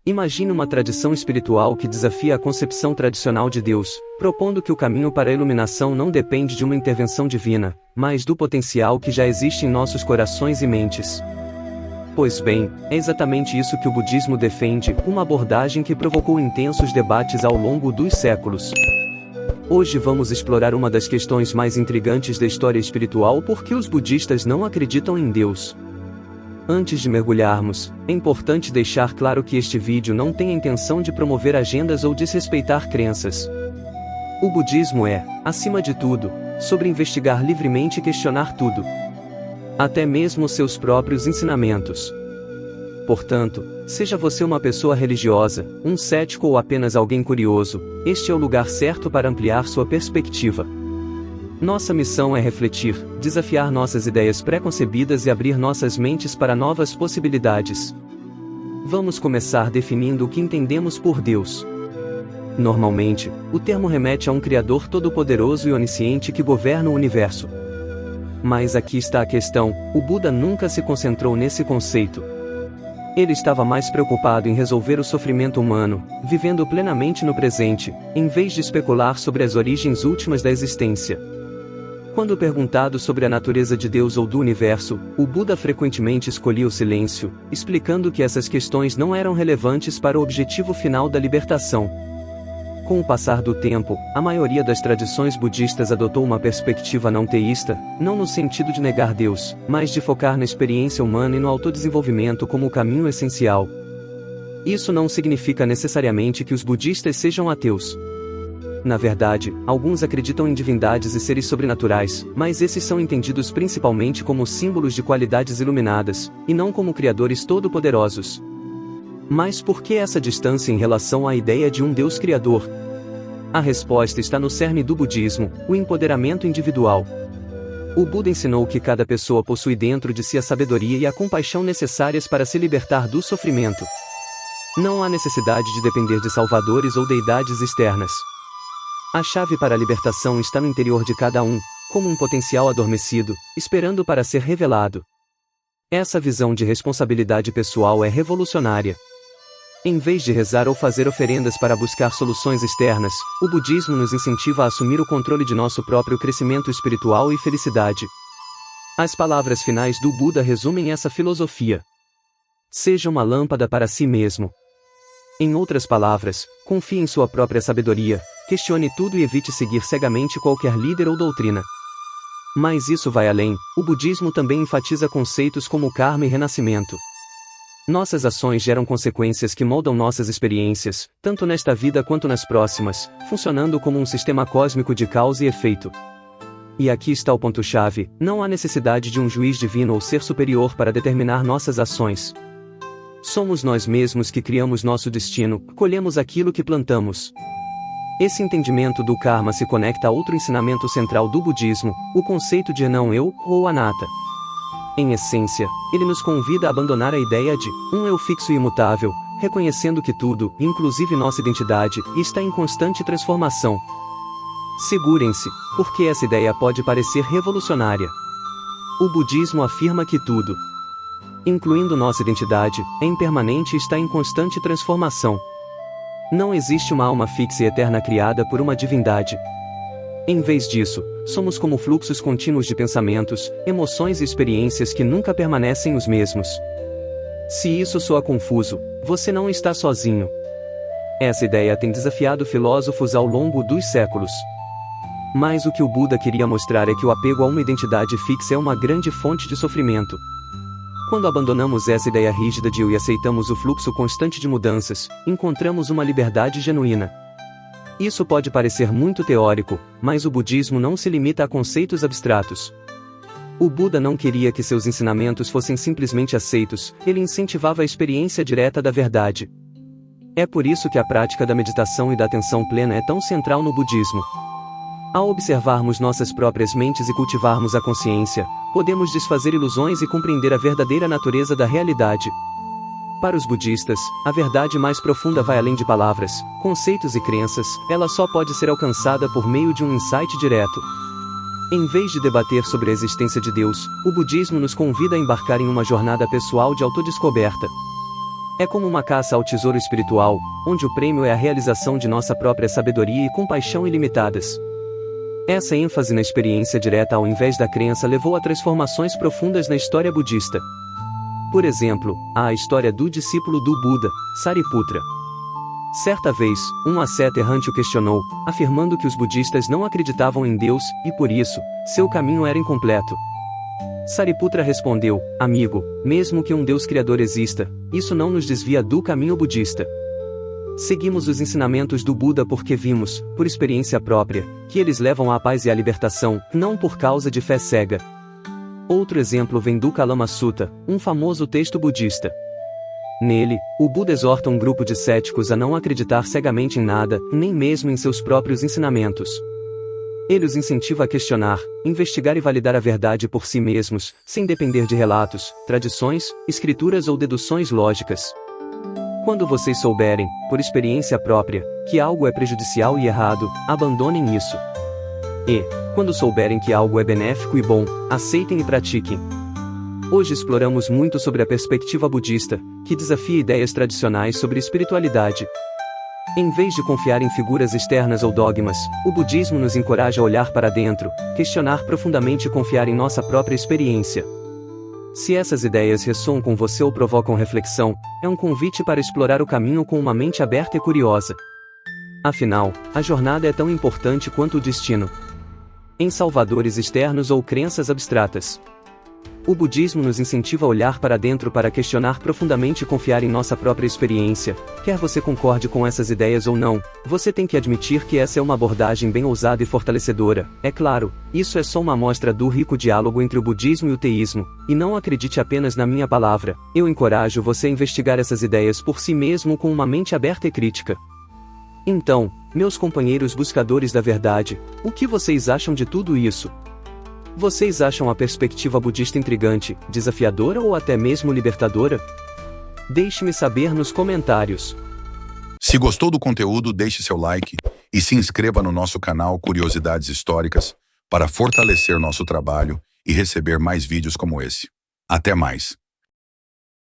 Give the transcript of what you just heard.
Imagine uma tradição espiritual que desafia a concepção tradicional de Deus, propondo que o caminho para a iluminação não depende de uma intervenção divina, mas do potencial que já existe em nossos corações e mentes. Pois bem, é exatamente isso que o budismo defende, uma abordagem que provocou intensos debates ao longo dos séculos. Hoje vamos explorar uma das questões mais intrigantes da história espiritual: por que os budistas não acreditam em Deus. Antes de mergulharmos, é importante deixar claro que este vídeo não tem a intenção de promover agendas ou desrespeitar crenças. O budismo é, acima de tudo, sobre investigar livremente e questionar tudo, até mesmo seus próprios ensinamentos. Portanto, seja você uma pessoa religiosa, um cético ou apenas alguém curioso, este é o lugar certo para ampliar sua perspectiva. Nossa missão é refletir, desafiar nossas ideias preconcebidas e abrir nossas mentes para novas possibilidades. Vamos começar definindo o que entendemos por Deus. Normalmente, o termo remete a um Criador todo-poderoso e onisciente que governa o universo. Mas aqui está a questão: o Buda nunca se concentrou nesse conceito. Ele estava mais preocupado em resolver o sofrimento humano, vivendo plenamente no presente, em vez de especular sobre as origens últimas da existência. Quando perguntado sobre a natureza de Deus ou do universo, o Buda frequentemente escolhia o silêncio, explicando que essas questões não eram relevantes para o objetivo final da libertação. Com o passar do tempo, a maioria das tradições budistas adotou uma perspectiva não teísta, não no sentido de negar Deus, mas de focar na experiência humana e no autodesenvolvimento como o caminho essencial. Isso não significa necessariamente que os budistas sejam ateus. Na verdade, alguns acreditam em divindades e seres sobrenaturais, mas esses são entendidos principalmente como símbolos de qualidades iluminadas, e não como criadores todo-poderosos. Mas por que essa distância em relação à ideia de um Deus criador? A resposta está no cerne do budismo: o empoderamento individual. O Buda ensinou que cada pessoa possui dentro de si a sabedoria e a compaixão necessárias para se libertar do sofrimento. Não há necessidade de depender de salvadores ou deidades externas. A chave para a libertação está no interior de cada um, como um potencial adormecido, esperando para ser revelado. Essa visão de responsabilidade pessoal é revolucionária. Em vez de rezar ou fazer oferendas para buscar soluções externas, o budismo nos incentiva a assumir o controle de nosso próprio crescimento espiritual e felicidade. As palavras finais do Buda resumem essa filosofia: seja uma lâmpada para si mesmo. Em outras palavras, confie em sua própria sabedoria, questione tudo e evite seguir cegamente qualquer líder ou doutrina. Mas isso vai além: o budismo também enfatiza conceitos como karma e renascimento. Nossas ações geram consequências que moldam nossas experiências, tanto nesta vida quanto nas próximas, funcionando como um sistema cósmico de causa e efeito. E aqui está o ponto-chave: não há necessidade de um juiz divino ou ser superior para determinar nossas ações. Somos nós mesmos que criamos nosso destino, colhemos aquilo que plantamos. Esse entendimento do karma se conecta a outro ensinamento central do budismo, o conceito de não-eu, ou anatta. Em essência, ele nos convida a abandonar a ideia de um eu fixo e imutável, reconhecendo que tudo, inclusive nossa identidade, está em constante transformação. Segurem-se, porque essa ideia pode parecer revolucionária. O budismo afirma que tudo, incluindo nossa identidade, é impermanente e está em constante transformação. Não existe uma alma fixa e eterna criada por uma divindade. Em vez disso, somos como fluxos contínuos de pensamentos, emoções e experiências que nunca permanecem os mesmos. Se isso soa confuso, você não está sozinho. Essa ideia tem desafiado filósofos ao longo dos séculos. Mas o que o Buda queria mostrar é que o apego a uma identidade fixa é uma grande fonte de sofrimento. Quando abandonamos essa ideia rígida de eu e aceitamos o fluxo constante de mudanças, encontramos uma liberdade genuína. Isso pode parecer muito teórico, mas o budismo não se limita a conceitos abstratos. O Buda não queria que seus ensinamentos fossem simplesmente aceitos, ele incentivava a experiência direta da verdade. É por isso que a prática da meditação e da atenção plena é tão central no budismo. Ao observarmos nossas próprias mentes e cultivarmos a consciência, podemos desfazer ilusões e compreender a verdadeira natureza da realidade. Para os budistas, a verdade mais profunda vai além de palavras, conceitos e crenças, ela só pode ser alcançada por meio de um insight direto. Em vez de debater sobre a existência de Deus, o budismo nos convida a embarcar em uma jornada pessoal de autodescoberta. É como uma caça ao tesouro espiritual, onde o prêmio é a realização de nossa própria sabedoria e compaixão ilimitadas. Essa ênfase na experiência direta ao invés da crença levou a transformações profundas na história budista. Por exemplo, há a história do discípulo do Buda, Sariputra. Certa vez, um asceta errante o questionou, afirmando que os budistas não acreditavam em Deus, e por isso, seu caminho era incompleto. Sariputra respondeu, amigo, mesmo que um Deus criador exista, isso não nos desvia do caminho budista. Seguimos os ensinamentos do Buda porque vimos, por experiência própria, que eles levam à paz e à libertação, não por causa de fé cega. Outro exemplo vem do Kalama Sutta, um famoso texto budista. Nele, o Buda exorta um grupo de céticos a não acreditar cegamente em nada, nem mesmo em seus próprios ensinamentos. Ele os incentiva a questionar, investigar e validar a verdade por si mesmos, sem depender de relatos, tradições, escrituras ou deduções lógicas. Quando vocês souberem, por experiência própria, que algo é prejudicial e errado, abandonem isso. E, quando souberem que algo é benéfico e bom, aceitem e pratiquem. Hoje exploramos muito sobre a perspectiva budista, que desafia ideias tradicionais sobre espiritualidade. Em vez de confiar em figuras externas ou dogmas, o budismo nos encoraja a olhar para dentro, questionar profundamente e confiar em nossa própria experiência. Se essas ideias ressoam com você ou provocam reflexão, é um convite para explorar o caminho com uma mente aberta e curiosa. Afinal, a jornada é tão importante quanto o destino. Em salvadores externos ou crenças abstratas. O budismo nos incentiva a olhar para dentro para questionar profundamente e confiar em nossa própria experiência. Quer você concorde com essas ideias ou não, você tem que admitir que essa é uma abordagem bem ousada e fortalecedora. É claro, isso é só uma amostra do rico diálogo entre o budismo e o teísmo, e não acredite apenas na minha palavra. Eu encorajo você a investigar essas ideias por si mesmo com uma mente aberta e crítica. Então, meus companheiros buscadores da verdade, o que vocês acham de tudo isso? Vocês acham a perspectiva budista intrigante, desafiadora ou até mesmo libertadora? Deixe-me saber nos comentários. Se gostou do conteúdo, deixe seu like e se inscreva no nosso canal Curiosidades Históricas para fortalecer nosso trabalho e receber mais vídeos como esse. Até mais!